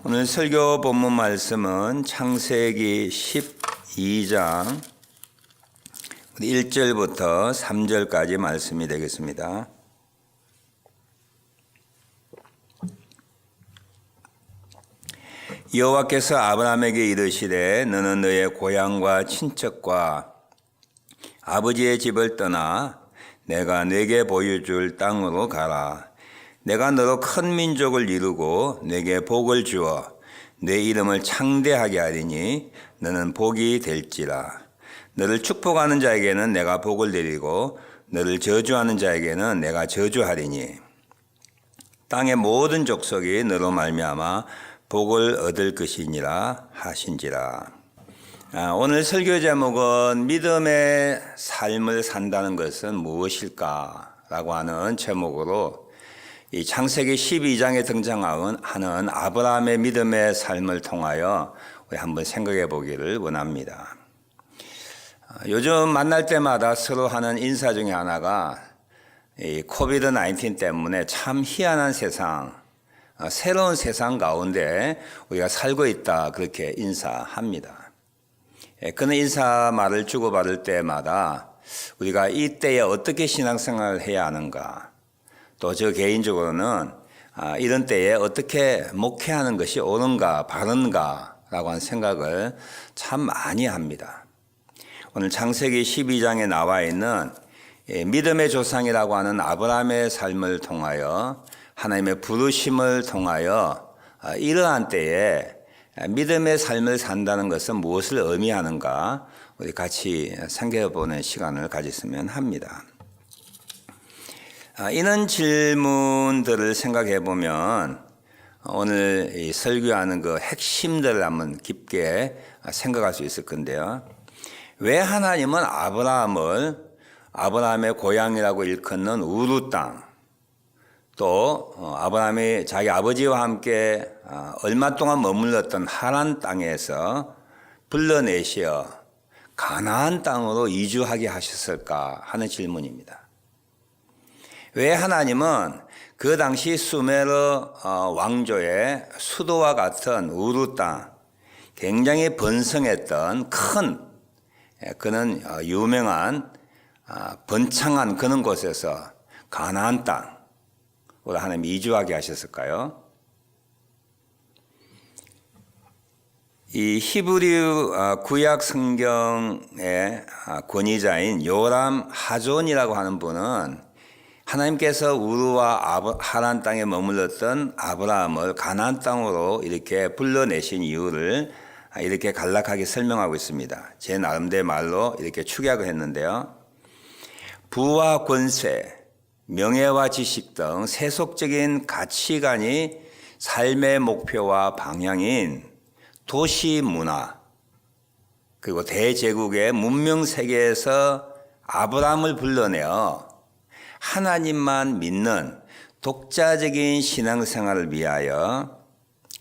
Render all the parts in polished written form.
오늘 설교 본문 말씀은 창세기 12장 1절부터 3절까지 말씀이 되겠습니다. 여호와께서 아브라함에게 이르시되 너는 너의 고향과 친척과 아버지의 집을 떠나 내가 네게 보여줄 땅으로 가라. 내가 너로 큰 민족을 이루고 내게 복을 주어 내 이름을 창대하게 하리니 너는 복이 될지라. 너를 축복하는 자에게는 내가 복을 내리고 너를 저주하는 자에게는 내가 저주하리니 땅의 모든 족속이 너로 말미암아 복을 얻을 것이니라 하신지라. 오늘 설교 제목은 믿음의 삶을 산다는 것은 무엇일까? 라고 하는 제목으로 이 창세기 12장에 등장하는 아브라함의 믿음의 삶을 통하여 우리 한번 생각해 보기를 원합니다. 요즘 만날 때마다 서로 하는 인사 중에 하나가 이 코비드-19 때문에 참 희한한 세상, 새로운 세상 가운데 우리가 살고 있다 그렇게 인사합니다. 그런 인사 말을 주고받을 때마다 우리가 이때에 어떻게 신앙생활을 해야 하는가, 또 저 개인적으로는 이런 때에 어떻게 목회하는 것이 옳은가 바른가 라고 하는 생각을 참 많이 합니다. 오늘 창세기 12장에 나와 있는 믿음의 조상이라고 하는 아브라함의 삶을 통하여 하나님의 부르심을 통하여 이러한 때에 믿음의 삶을 산다는 것은 무엇을 의미하는가 우리 같이 생각해보는 시간을 가졌으면 합니다. 이런 질문들을 생각해 보면 오늘 이 설교하는 그 핵심들을 한번 깊게 생각할 수 있을 건데요. 왜 하나님은 아브라함의 고향이라고 일컫는 우르 땅, 또 아브라함이 자기 아버지와 함께 얼마 동안 머물렀던 하란 땅에서 불러내시어 가나안 땅으로 이주하게 하셨을까 하는 질문입니다. 왜 하나님은 그 당시 수메르 왕조의 수도와 같은 우르 땅, 굉장히 번성했던 그는 유명한 번창한 그런 곳에서 가나안 땅으로 하나님 이주하게 하셨을까요? 이 히브리 구약 성경의 권위자인 요람 하존이라고 하는 분은 하나님께서 우르와 하란 땅에 머물렀던 아브라함을 가나안 땅으로 이렇게 불러내신 이유를 이렇게 간략하게 설명하고 있습니다. 제 나름대로 말로 이렇게 축약을 했는데요. 부와 권세, 명예와 지식 등 세속적인 가치관이 삶의 목표와 방향인 도시 문화, 그리고 대제국의 문명 세계에서 아브라함을 불러내어 하나님만 믿는 독자적인 신앙생활을 위하여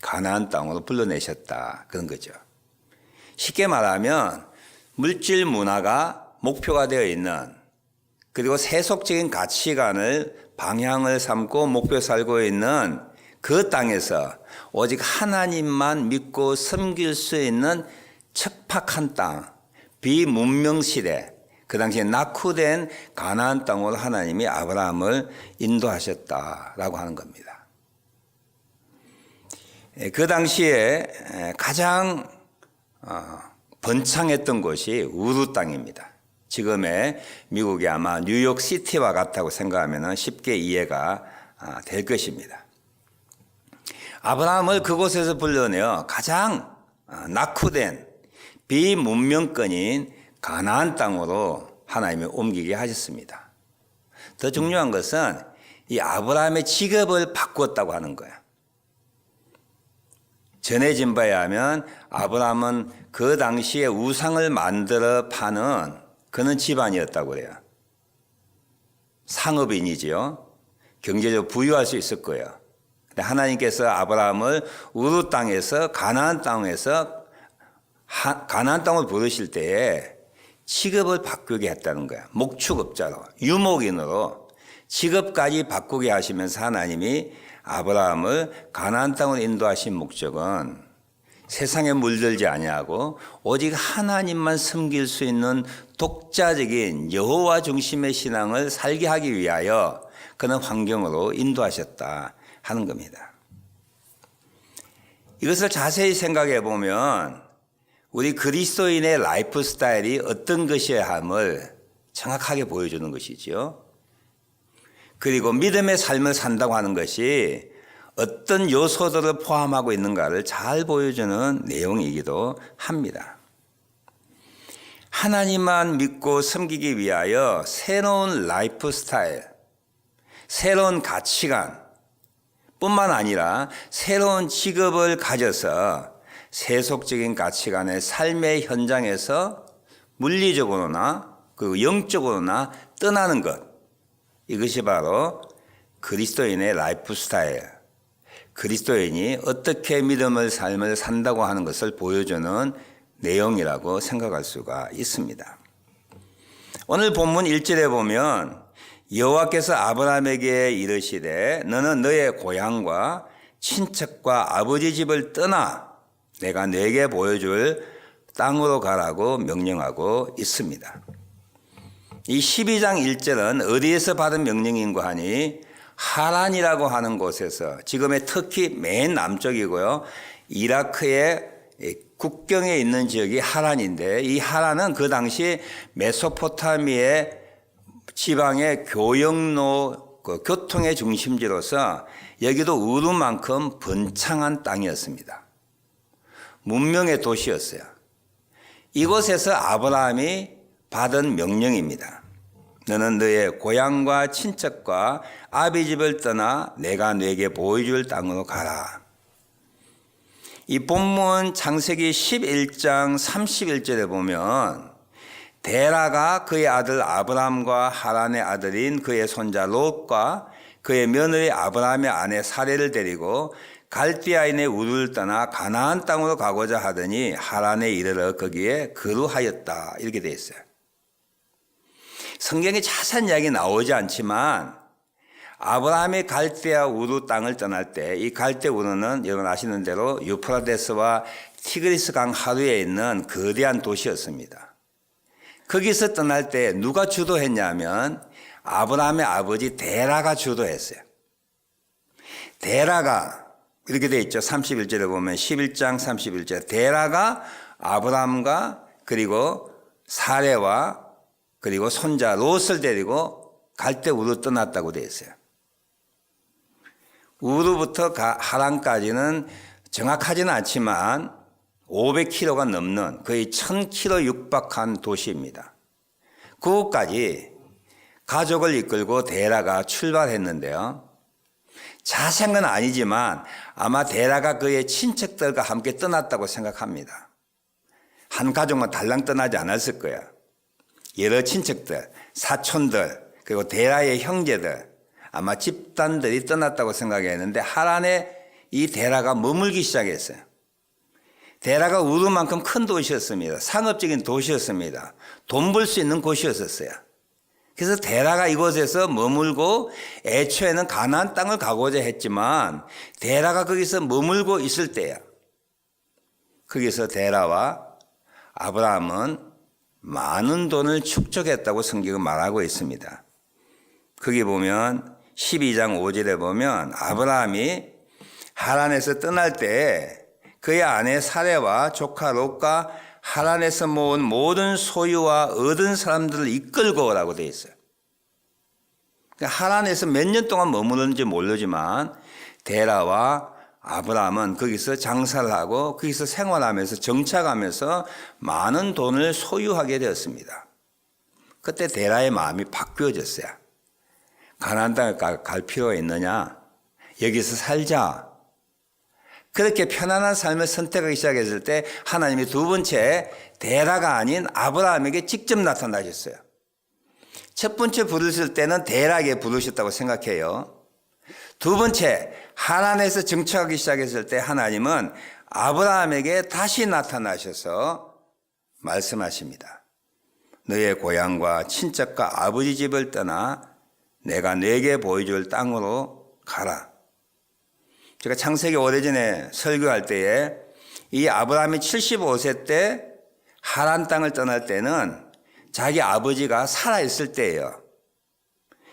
가나안 땅으로 불러내셨다 그런 거죠. 쉽게 말하면 물질 문화가 목표가 되어 있는, 그리고 세속적인 가치관을 방향을 삼고 목표 살고 있는 그 땅에서 오직 하나님만 믿고 섬길 수 있는 척박한 땅, 비문명시대, 그 당시에 낙후된 가나안 땅으로 하나님이 아브라함을 인도하셨다라고 하는 겁니다. 그 당시에 가장 번창했던 곳이 우르 땅입니다. 지금의 미국의 아마 뉴욕시티와 같다고 생각하면 쉽게 이해가 될 것입니다. 아브라함을 그곳에서 불러내어 가장 낙후된 비문명권인 가나안 땅으로 하나님이 옮기게 하셨습니다. 더 중요한 것은 이 아브라함의 직업을 바꾸었다고 하는 거예요. 전해진 바에 하면 아브라함은 그 당시에 우상을 만들어 파는 그런 집안이었다고 그래요. 상업인이지요. 경제적으로 부유할 수 있을 거예요. 근데 하나님께서 아브라함을 우르 땅에서 가나안 땅을 부르실 때에 직업을 바꾸게 했다는 거야. 목축업자로, 유목인으로 직업까지 바꾸게 하시면서 하나님이 아브라함을 가나안 땅으로 인도하신 목적은 세상에 물들지 아니하고 오직 하나님만 섬길 수 있는 독자적인 여호와 중심의 신앙을 살게 하기 위하여 그런 환경으로 인도하셨다 하는 겁니다. 이것을 자세히 생각해 보면 우리 그리스도인의 라이프 스타일이 어떤 것이어야 함을 정확하게 보여주는 것이지요. 그리고 믿음의 삶을 산다고 하는 것이 어떤 요소들을 포함하고 있는가를 잘 보여주는 내용이기도 합니다. 하나님만 믿고 섬기기 위하여 새로운 라이프 스타일, 새로운 가치관 뿐만 아니라 새로운 직업을 가져서 세속적인 가치관의 삶의 현장에서 물리적으로나 그리고 영적으로나 떠나는 것, 이것이 바로 그리스도인의 라이프 스타일, 그리스도인이 어떻게 믿음의 삶을 산다고 하는 것을 보여주는 내용이라고 생각할 수가 있습니다. 오늘 본문 1절에 보면 여호와께서 아브라함에게 이르시되 너는 너의 고향과 친척과 아버지 집을 떠나 내가 네게 보여줄 땅으로 가라고 명령하고 있습니다. 이 12장 1절은 어디에서 받은 명령인고 하니 하란이라고 하는 곳에서, 지금의 터키 맨 남쪽이고요, 이라크의 국경에 있는 지역이 하란인데, 이 하란은 그 당시 메소포타미아의 지방의 교역로, 교통의 중심지로서 여기도 우르만큼 번창한 땅이었습니다. 문명의 도시였어요. 이곳에서 아브라함이 받은 명령입니다. 너는 너의 고향과 친척과 아비 집을 떠나 내가 네게 보여줄 땅으로 가라. 이 본문 창세기 11장 31절에 보면 데라가 그의 아들 아브람과 하란의 아들인 그의 손자 롯과 그의 며느리 아브람의 아내 사레를 데리고 갈대아인의 우르를 떠나 가나안 땅으로 가고자 하더니 하란에 이르러 거기에 거류하였다. 이렇게 되어 있어요. 성경에 자세한 이야기 나오지 않지만 아브라함이 갈대아 우르 땅을 떠날 때 이 갈대 우르는 여러분 아시는 대로 유프라데스와 티그리스 강 하류에 있는 거대한 도시였습니다. 거기서 떠날 때 누가 주도했냐면 아브라함의 아버지 데라가 주도했어요. 데라가 이렇게 되어 있죠. 31절에 보면 11장 31절 데라가 아브라함과 그리고 사레와 그리고 손자 롯을 데리고 갈대 우르 떠났다고 되어 있어요. 우르부터 하란까지는 정확하지는 않지만 500km가 넘는 거의 1000km 육박한 도시입니다. 그곳까지 가족을 이끌고 데라가 출발했는데요. 자세한 건 아니지만 아마 데라가 그의 친척들과 함께 떠났다고 생각합니다. 한 가족만 달랑 떠나지 않았을 거야. 여러 친척들, 사촌들, 그리고 데라의 형제들, 아마 집단들이 떠났다고 생각했는데 하란에 이 데라가 머물기 시작했어요. 데라가 우르만큼 큰 도시였습니다. 상업적인 도시였습니다. 돈 벌 수 있는 곳이었어요. 그래서 데라가 이곳에서 머물고 애초에는 가나안 땅을 가고자 했지만 데라가 거기서 머물고 있을 때야. 거기서 데라와 아브라함은 많은 돈을 축적했다고 성경은 말하고 있습니다. 거기 보면 12장 5절에 보면 아브라함이 하란에서 떠날 때 그의 아내 사레와 조카 롯과 하란에서 모은 모든 소유와 얻은 사람들을 이끌고 오라고 되어 있어요. 하란에서 몇 년 동안 머무르는지 모르지만 데라와 아브라함은 거기서 장사를 하고 거기서 생활하면서 정착하면서 많은 돈을 소유하게 되었습니다. 그때 데라의 마음이 바뀌어졌어요. 가나안 땅에 갈 필요가 있느냐? 여기서 살자. 그렇게 편안한 삶을 선택하기 시작했을 때 하나님이 두 번째 데라가 아닌 아브라함에게 직접 나타나셨어요. 첫 번째 부르실 때는 데라에게 부르셨다고 생각해요. 두 번째 하란에서 정착하기 시작했을 때 하나님은 아브라함에게 다시 나타나셔서 말씀하십니다. 너의 고향과 친척과 아버지 집을 떠나 내가 네게 보여줄 땅으로 가라. 제가 창세기 오래전에 설교할 때에 이 아브라함이 75세 때 하란 땅을 떠날 때는 자기 아버지가 살아있을 때예요.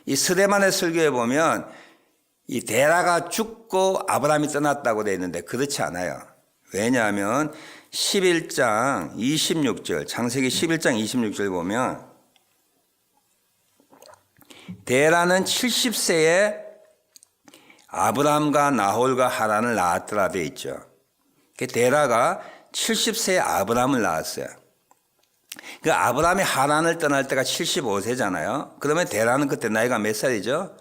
이 스데반의 설교에 보면 이 데라가 죽고 아브라함이 떠났다고 되어 있는데 그렇지 않아요. 왜냐하면 11장 26절, 창세기 11장 26절 보면 데라는 70세에 아브라함과 나홀과 하란을 낳았더라 되어 있죠. 데라가 70세에 아브라함을 낳았어요. 그 아브라함이 하란을 떠날 때가 75세잖아요. 그러면 데라는 그때 나이가 몇 살이죠?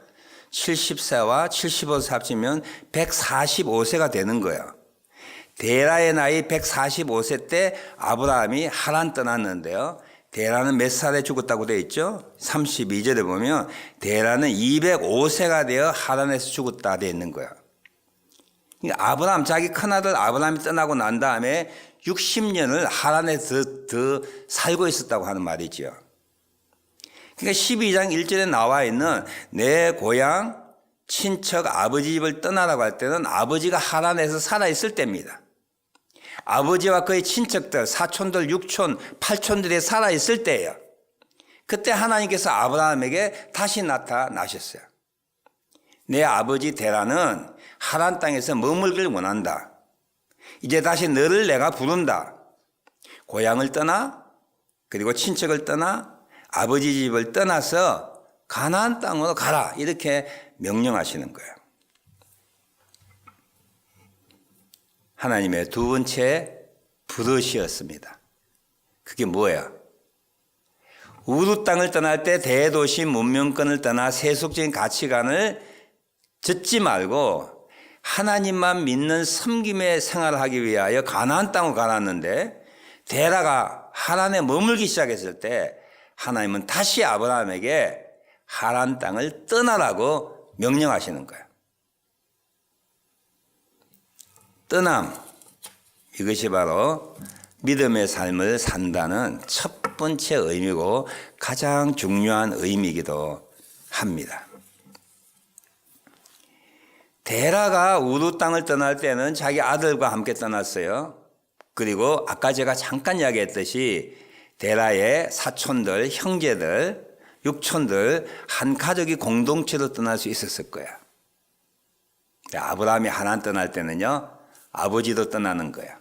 70세와 75세 합치면 145세가 되는 거예요. 데라의 나이 145세 때 아브라함이 하란 떠났는데요. 데라는 몇 살에 죽었다고 되어 있죠? 32절에 보면 데라는 205세가 되어 하란에서 죽었다 되어 있는 거예요. 그러니까 아브라함, 자기 큰아들 아브라함이 떠나고 난 다음에 60년을 하란에서 더 살고 있었다고 하는 말이죠. 그러니까 12장 1절에 나와 있는 내 고향, 친척, 아버지 집을 떠나라고 할 때는 아버지가 하란에서 살아있을 때입니다. 아버지와 그의 친척들, 사촌들, 육촌, 팔촌들이 살아있을 때예요. 그때 하나님께서 아브라함에게 다시 나타나셨어요. 내 아버지 데라는 하란 땅에서 머물길 원한다. 이제 다시 너를 내가 부른다. 고향을 떠나, 그리고 친척을 떠나, 아버지 집을 떠나서 가나안 땅으로 가라. 이렇게 명령하시는 거예요. 하나님의 두 번째 부르시였습니다. 그게 뭐예요? 우루 땅을 떠날 때 대도시 문명권을 떠나 세속적인 가치관을 젖지 말고 하나님만 믿는 섬김의 생활을 하기 위하여 가나안 땅으로 가놨는데 데라가 하란에 머물기 시작했을 때 하나님은 다시 아브라함에게 하란 땅을 떠나라고 명령하시는 거예요. 떠남, 이것이 바로 믿음의 삶을 산다는 첫 번째 의미고 가장 중요한 의미이기도 합니다. 데라가 우루 땅을 떠날 때는 자기 아들과 함께 떠났어요. 그리고 아까 제가 잠깐 이야기했듯이 데라의 사촌들, 형제들, 육촌들 한 가족이 공동체로 떠날 수 있었을 거예요. 아브라함이 하란 떠날 때는요, 아버지도 떠나는 거예요.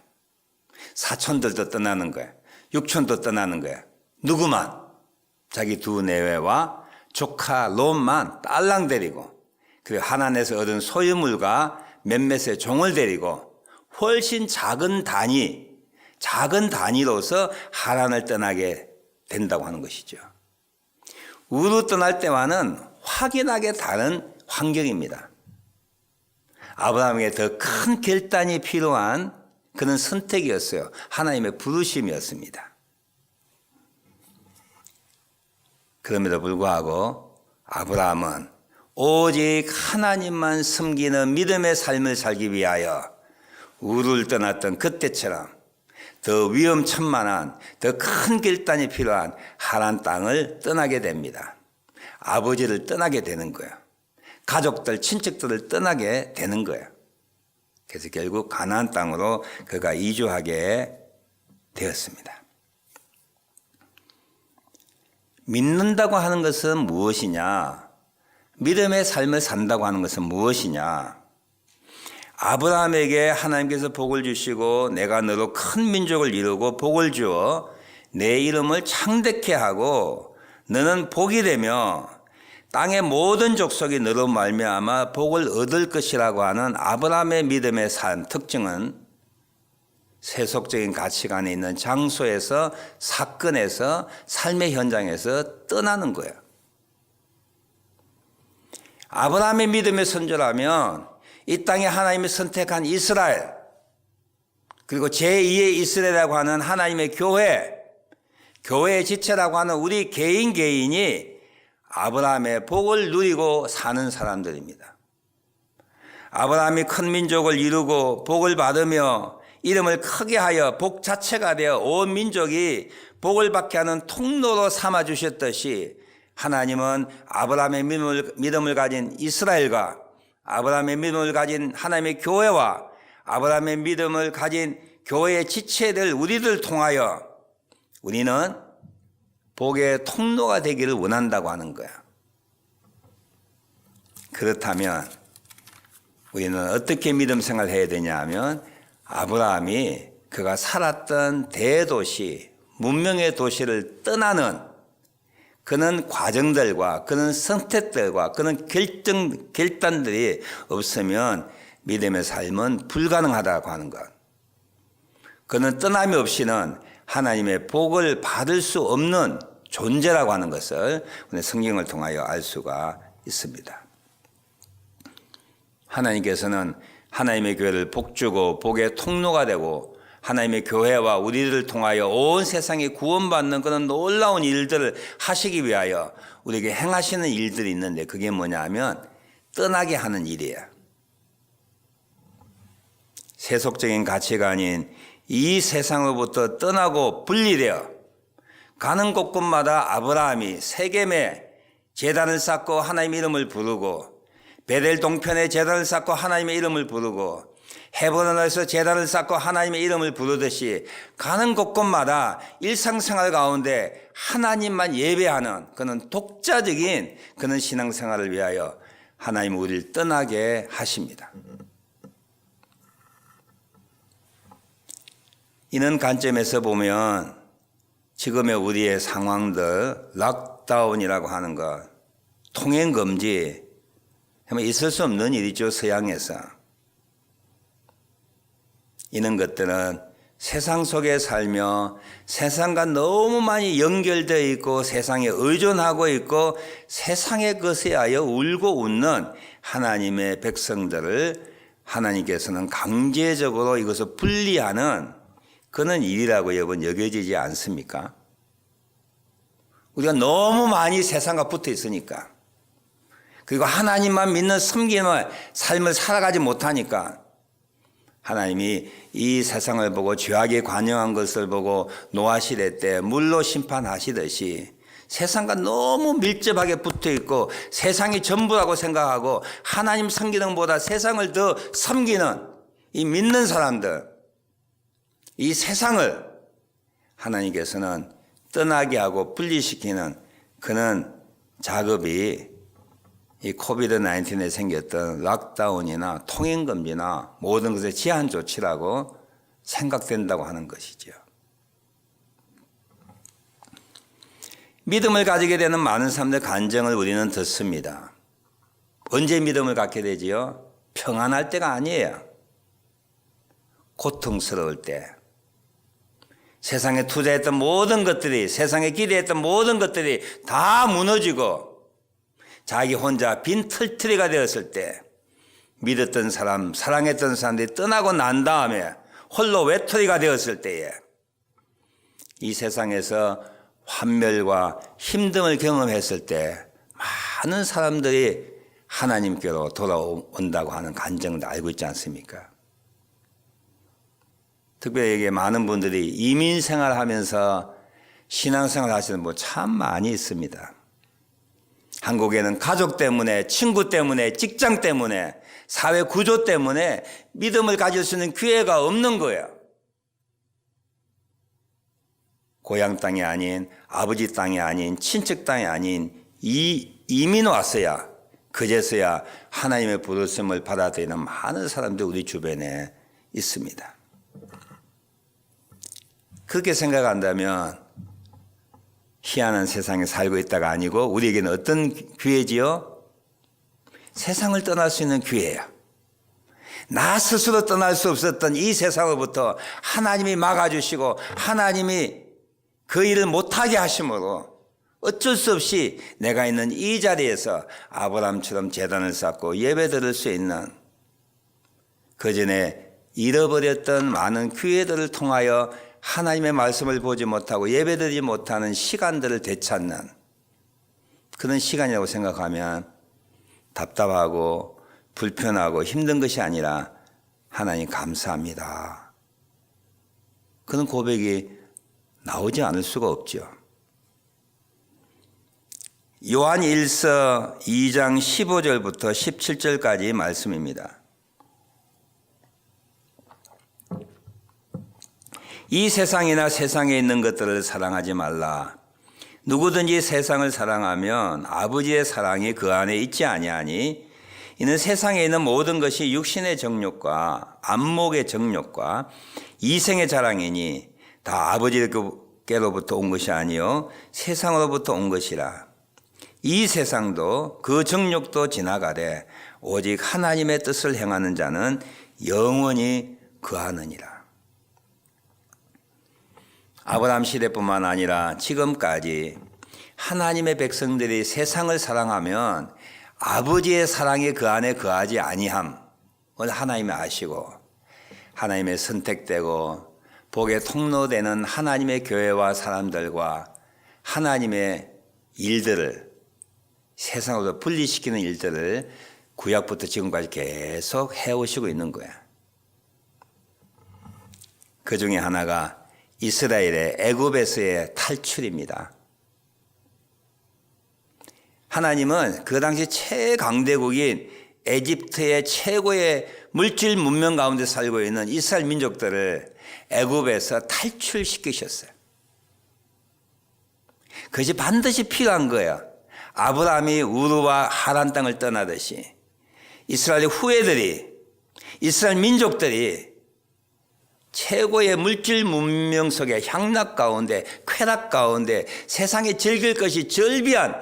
사촌들도 떠나는 거예요. 육촌도 떠나는 거예요. 누구만? 자기 두 내외와 조카 롯만 딸랑 데리고, 그리고 하란에서 얻은 소유물과 몇몇의 종을 데리고 훨씬 작은 단위로서 하란을 떠나게 된다고 하는 것이죠. 우루 떠날 때와는 확연하게 다른 환경입니다. 아브라함에게 더 큰 결단이 필요한 그런 선택이었어요. 하나님의 부르심이었습니다. 그럼에도 불구하고 아브라함은 오직 하나님만 섬기는 믿음의 삶을 살기 위하여 우르를 떠났던 그때처럼 더 위험천만한 더 큰 결단이 필요한 하란 땅을 떠나게 됩니다. 아버지를 떠나게 되는 거예요. 가족들, 친척들을 떠나게 되는 거예요. 그래서 결국 가나안 땅으로 그가 이주하게 되었습니다. 믿는다고 하는 것은 무엇이냐? 믿음의 삶을 산다고 하는 것은 무엇이냐? 아브라함에게 하나님께서 복을 주시고 내가 너로 큰 민족을 이루고 복을 주어 내 이름을 창대케 하고 너는 복이 되며 땅의 모든 족속이 너로 말미암아 복을 얻을 것이라고 하는 아브라함의 믿음의 삶 특징은 세속적인 가치관에 있는 장소에서, 사건에서, 삶의 현장에서 떠나는 거예요. 아브라함의 믿음의 선조라면 이 땅에 하나님이 선택한 이스라엘, 그리고 제2의 이스라엘이라고 하는 하나님의 교회의 지체라고 하는 우리 개인이 아브라함의 복을 누리고 사는 사람들입니다. 아브라함이 큰 민족을 이루고 복을 받으며 이름을 크게 하여 복 자체가 되어 온 민족이 복을 받게 하는 통로로 삼아주셨듯이 하나님은 아브라함의 믿음을 가진 이스라엘과 아브라함의 믿음을 가진 하나님의 교회와 아브라함의 믿음을 가진 교회의 지체들 우리들 통하여 우리는 복의 통로가 되기를 원한다고 하는 거야. 그렇다면 우리는 어떻게 믿음 생활을 해야 되냐 하면 아브라함이 그가 살았던 대도시, 문명의 도시를 떠나는 그런 과정들과 그런 선택들과 그런 결단들이 없으면 믿음의 삶은 불가능하다고 하는 것. 그는 떠남이 없이는 하나님의 복을 받을 수 없는 존재라고 하는 것을 성경을 통하여 알 수가 있습니다. 하나님께서는 하나님의 교회를 복주고 복의 통로가 되고 하나님의 교회와 우리들을 통하여 온 세상이 구원받는 그런 놀라운 일들을 하시기 위하여 우리에게 행하시는 일들이 있는데 그게 뭐냐 하면 떠나게 하는 일이에요. 세속적인 가치관인 이 세상으로부터 떠나고 분리되어 가는 곳곳마다 아브라함이 세겜에 제단을 쌓고 하나님의 이름을 부르고 베델 동편에 제단을 쌓고 하나님의 이름을 부르고 헤브론에서 제단을 쌓고 하나님의 이름을 부르듯이 가는 곳곳마다 일상생활 가운데 하나님만 예배하는 그런 독자적인 그런 신앙생활을 위하여 하나님 우리를 떠나게 하십니다. 이런 관점에서 보면 지금의 우리의 상황들 락다운이라고 하는 것, 통행금지 있을 수 없는 일이죠. 서양에서. 이런 것들은 세상 속에 살며 세상과 너무 많이 연결되어 있고 세상에 의존하고 있고 세상의 것에 의하여 울고 웃는 하나님의 백성들을 하나님께서는 강제적으로 이것을 분리하는 그런 일이라고 여러분 여겨지지 않습니까? 우리가 너무 많이 세상과 붙어 있으니까 그리고 하나님만 믿는 섬기는 삶을 살아가지 못하니까 하나님이 이 세상을 보고 죄악에 관영한 것을 보고 노아 시대 때 물로 심판하시듯이 세상과 너무 밀접하게 붙어 있고 세상이 전부라고 생각하고 하나님 섬기는 것보다 세상을 더 섬기는 이 믿는 사람들, 이 세상을 하나님께서는 떠나게 하고 분리시키는 그런 작업이 이 코비드 19에 생겼던 락다운이나 통행금지나 모든 것의 제한 조치라고 생각된다고 하는 것이죠. 믿음을 가지게 되는 많은 사람들의 간증을 우리는 듣습니다. 언제 믿음을 갖게 되지요? 평안할 때가 아니에요. 고통스러울 때. 세상에 투자했던 모든 것들이, 세상에 기대했던 모든 것들이 다 무너지고 자기 혼자 빈 털터리가 되었을 때 믿었던 사람, 사랑했던 사람들이 떠나고 난 다음에 홀로 외톨이가 되었을 때에 이 세상에서 환멸과 힘듦을 경험했을 때 많은 사람들이 하나님께로 돌아온다고 하는 간증도 알고 있지 않습니까? 특별히 많은 분들이 이민 생활하면서 신앙생활 하시는 분 참 많이 있습니다. 한국에는 가족 때문에, 친구 때문에, 직장 때문에, 사회 구조 때문에 믿음을 가질 수 있는 기회가 없는 거예요. 고향 땅이 아닌, 아버지 땅이 아닌, 친척 땅이 아닌 이민 왔어야, 그제서야 하나님의 부르심을 받아들이는 많은 사람들이 우리 주변에 있습니다. 그렇게 생각한다면 희한한 세상에 살고 있다가 아니고 우리에게는 어떤 기회지요? 세상을 떠날 수 있는 기회야. 나 스스로 떠날 수 없었던 이 세상으로부터 하나님이 막아주시고 하나님이 그 일을 못하게 하심으로 어쩔 수 없이 내가 있는 이 자리에서 아브라함처럼 제단을 쌓고 예배 드릴 수 있는 그전에 잃어버렸던 많은 기회들을 통하여 하나님의 말씀을 보지 못하고 예배드리지 못하는 시간들을 되찾는 그런 시간이라고 생각하면 답답하고 불편하고 힘든 것이 아니라 하나님 감사합니다. 그런 고백이 나오지 않을 수가 없죠. 요한 1서 2장 15절부터 17절까지 말씀입니다. 이 세상이나 세상에 있는 것들을 사랑하지 말라. 누구든지 세상을 사랑하면 아버지의 사랑이 그 안에 있지 아니하니 이는 세상에 있는 모든 것이 육신의 정욕과 안목의 정욕과 이생의 자랑이니 다 아버지께로부터 온 것이 아니요 세상으로부터 온 것이라. 이 세상도 그 정욕도 지나가되 오직 하나님의 뜻을 행하는 자는 영원히 거하느니라. 아브라함 시대뿐만 아니라 지금까지 하나님의 백성들이 세상을 사랑하면 아버지의 사랑이 그 안에 거하지 아니함을 하나님이 아시고 하나님의 선택되고 복의 통로되는 하나님의 교회와 사람들과 하나님의 일들을 세상으로 분리시키는 일들을 구약부터 지금까지 계속 해오시고 있는 거야. 그 중에 하나가 이스라엘의 애굽에서의 탈출입니다. 하나님은 그 당시 최강대국인 에집트의 최고의 물질 문명 가운데 살고 있는 이스라엘 민족들을 애굽에서 탈출시키셨어요. 그것이 반드시 필요한 거예요. 아브라함이 우르와 하란 땅을 떠나듯이 이스라엘의 후예들이 이스라엘 민족들이 최고의 물질 문명 속에 향락 가운데 쾌락 가운데 세상에 즐길 것이 절비한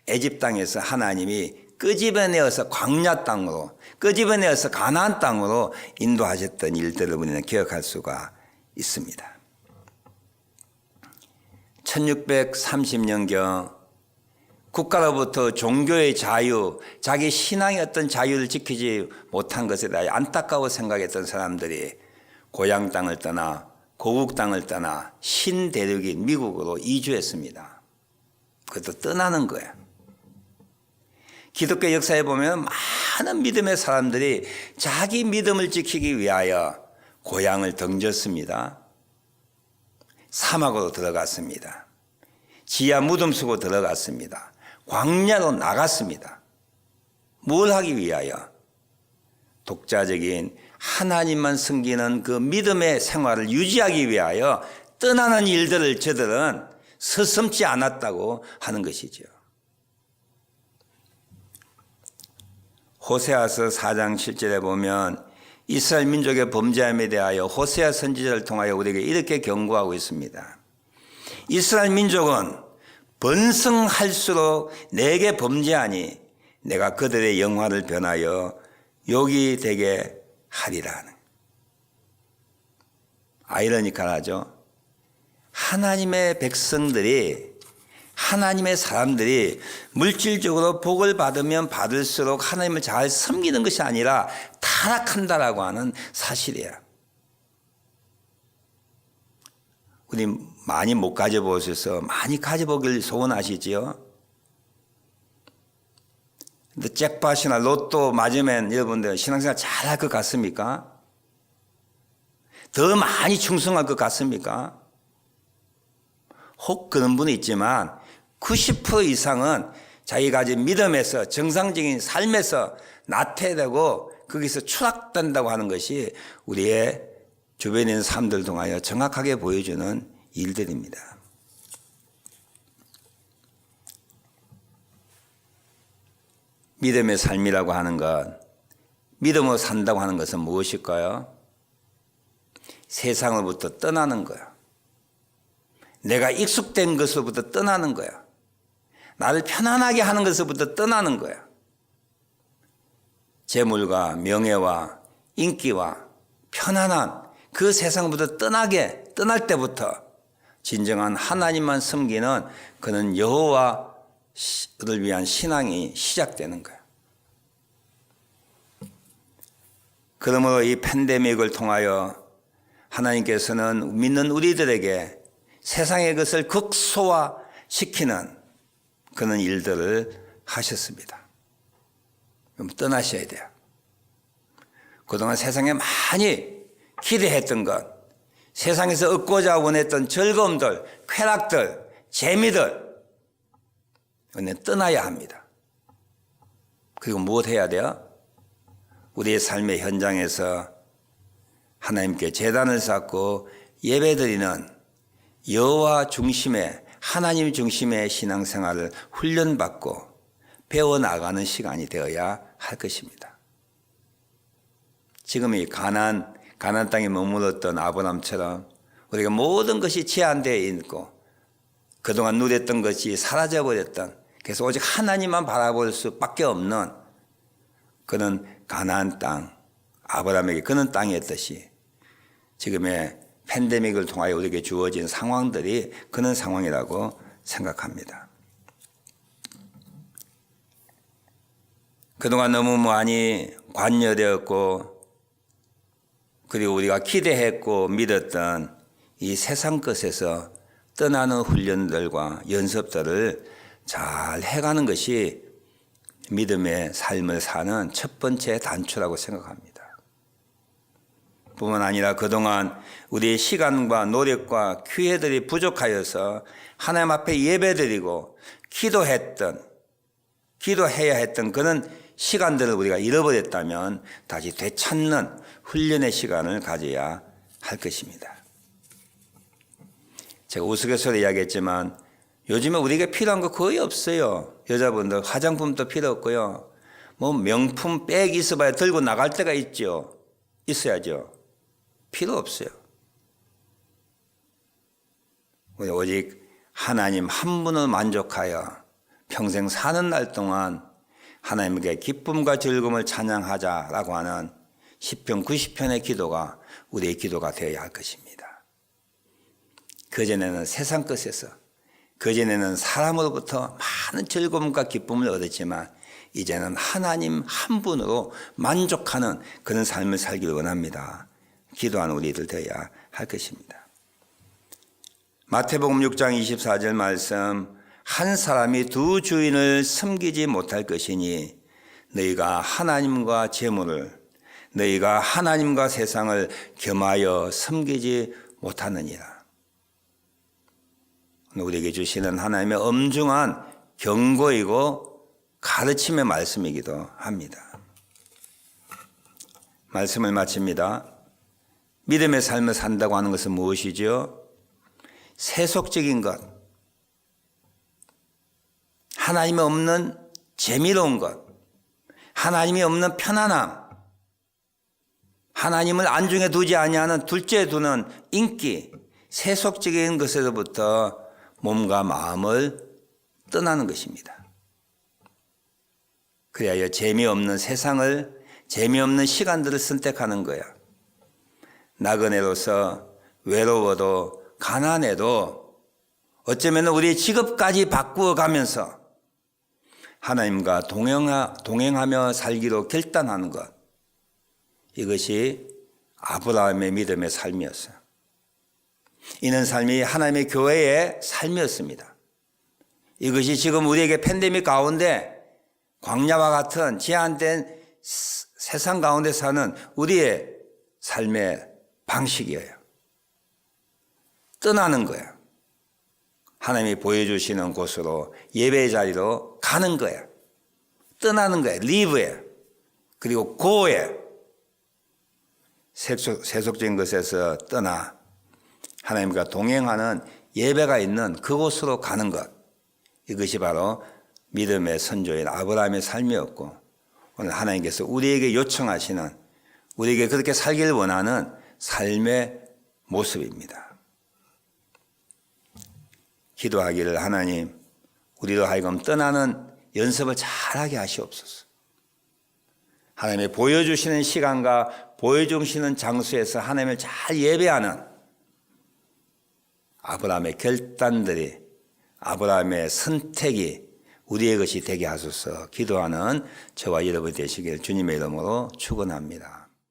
애굽 땅에서 하나님이 끄집어내어서 광야 땅으로 끄집어내어서 가나안 땅으로 인도하셨던 일들을 우리는 기억할 수가 있습니다. 1630년경 국가로부터 종교의 자유, 자기 신앙의 어떤 자유를 지키지 못한 것에 대해 안타까워 생각했던 사람들이 고향 땅을 떠나 고국 땅을 떠나 신대륙인 미국으로 이주했습니다. 그것도 떠나는 거예요. 기독교 역사에 보면 많은 믿음의 사람들이 자기 믿음을 지키기 위하여 고향을 던졌습니다. 사막으로 들어갔습니다. 지하 무덤 속으로 들어갔습니다. 광야로 나갔습니다. 뭘 하기 위하여? 독자적인 하나님만 섬기는 그 믿음의 생활을 유지하기 위하여 떠나는 일들을 저들은 서슴지 않았다고 하는 것이죠. 호세아서 4장 7절에 보면 이스라엘 민족의 범죄함에 대하여 호세아 선지자를 통하여 우리에게 이렇게 경고하고 있습니다. 이스라엘 민족은 번성할수록 내게 범죄하니 내가 그들의 영화를 변하여 욕이 되게 하리라. 아이러니컬하죠. 하나님의 백성들이 하나님의 사람들이 물질적으로 복을 받으면 받을수록 하나님을 잘 섬기는 것이 아니라 타락한다라고 하는 사실이에요. 우리 많이 못 가져보셔서 많이 가져보길 소원하시지요. 근데 잭팟이나 로또 맞으면 여러분들 신앙생활 잘할 것 같습니까? 더 많이 충성할 것 같습니까? 혹 그런 분이 있지만 90% 이상은 자기가 가진 믿음에서 정상적인 삶에서 나태되고 거기서 추락된다고 하는 것이 우리의 주변에 있는 사람들 통하여 정확하게 보여주는 일들입니다. 믿음의 삶이라고 하는 것, 믿음으로 산다고 하는 것은 무엇일까요? 세상으로부터 떠나는 거야. 내가 익숙된 것으로부터 떠나는 거야. 나를 편안하게 하는 것으로부터 떠나는 거야. 재물과 명예와 인기와 편안한 그 세상부터 떠날 때부터 진정한 하나님만 섬기는 그는 여호와를 위한 신앙이 시작되는 거야. 그러므로 이 팬데믹을 통하여 하나님께서는 믿는 우리들에게 세상의 것을 극소화시키는 그런 일들을 하셨습니다. 그럼 떠나셔야 돼요. 그동안 세상에 많이 기대했던 것, 세상에서 얻고자 원했던 즐거움들, 쾌락들, 재미들, 우리는 떠나야 합니다. 그리고 무엇 해야 돼요? 우리의 삶의 현장에서 하나님께 제단을 쌓고 예배드리는 여호와 중심의 하나님 중심의 신앙생활을 훈련받고 배워나가는 시간이 되어야 할 것입니다. 지금 이 가나안 땅에 머물렀던 아브라함처럼 우리가 모든 것이 제한되어 있고 그동안 누렸던 것이 사라져버렸던, 그래서 오직 하나님만 바라볼 수밖에 없는 그런 가나안 땅, 아브라함에게 그런 땅이었듯이 지금의 팬데믹을 통하여 우리에게 주어진 상황들이 그런 상황이라고 생각합니다. 그동안 너무 많이 관여되었고 그리고 우리가 기대했고 믿었던 이 세상 것에서 떠나는 훈련들과 연습들을 잘 해가는 것이 믿음의 삶을 사는 첫 번째 단초라고 생각합니다. 뿐만 아니라 그동안 우리의 시간과 노력과 기회들이 부족하여서 하나님 앞에 예배드리고 기도해야 했던 그런 시간들을 우리가 잃어버렸다면 다시 되찾는 훈련의 시간을 가져야 할 것입니다. 제가 우스갯소리 이야기했지만 요즘에 우리에게 필요한 거 거의 없어요. 여자분들 화장품도 필요 없고요. 뭐 명품 백 있어봐야 들고 나갈 때가 있죠. 있어야죠. 필요 없어요. 우리 오직 하나님 한 분을 만족하여 평생 사는 날 동안 하나님께 기쁨과 즐거움을 찬양하자라고 하는 시편 90편의 기도가 우리의 기도가 되어야 할 것입니다. 그전에는 세상 것에서, 그전에는 사람으로부터 많은 즐거움과 기쁨을 얻었지만 이제는 하나님 한 분으로 만족하는 그런 삶을 살기를 원합니다. 기도하는 우리들 되어야 할 것입니다. 마태복음 6장 24절 말씀, 한 사람이 두 주인을 섬기지 못할 것이니 너희가 하나님과 재물을, 너희가 하나님과 세상을 겸하여 섬기지 못하느니라. 우리에게 주시는 하나님의 엄중한 경고이고 가르침의 말씀이기도 합니다. 말씀을 마칩니다. 믿음의 삶을 산다고 하는 것은 무엇이죠? 세속적인 것, 하나님이 없는 재미로운 것, 하나님이 없는 편안함, 하나님을 안중에 두지 아니하는 둘째 두는 인기, 세속적인 것에서부터 몸과 마음을 떠나는 것입니다. 그래야 재미없는 세상을, 재미없는 시간들을 선택하는 거야. 나그네로서 외로워도 가난해도 어쩌면 우리의 직업까지 바꾸어 가면서 하나님과 동행하며 살기로 결단하는 것, 이것이 아브라함의 믿음의 삶이었어요. 이는 삶이 하나님의 교회의 삶이었습니다. 이것이 지금 우리에게 팬데믹 가운데 광야와 같은 제한된 세상 가운데 사는 우리의 삶의 방식이에요. 떠나는 거예요. 하나님이 보여주시는 곳으로, 예배의 자리로 가는 거예요. 떠나는 거예요. live예요. 그리고 go예요. 세속적인 것에서 떠나 하나님과 동행하는 예배가 있는 그곳으로 가는 것, 이것이 바로 믿음의 선조인 아브라함의 삶이었고 오늘 하나님께서 우리에게 요청하시는, 우리에게 그렇게 살기를 원하는 삶의 모습입니다. 기도하기를 하나님, 우리로 하여금 떠나는 연습을 잘하게 하시옵소서. 하나님의 보여주시는 시간과 보여주시는 장소에서 하나님을 잘 예배하는 아브라함의 결단들이, 아브라함의 선택이 우리의 것이 되게 하소서. 기도하는 저와 여러분이 되시길 주님의 이름으로 축원합니다.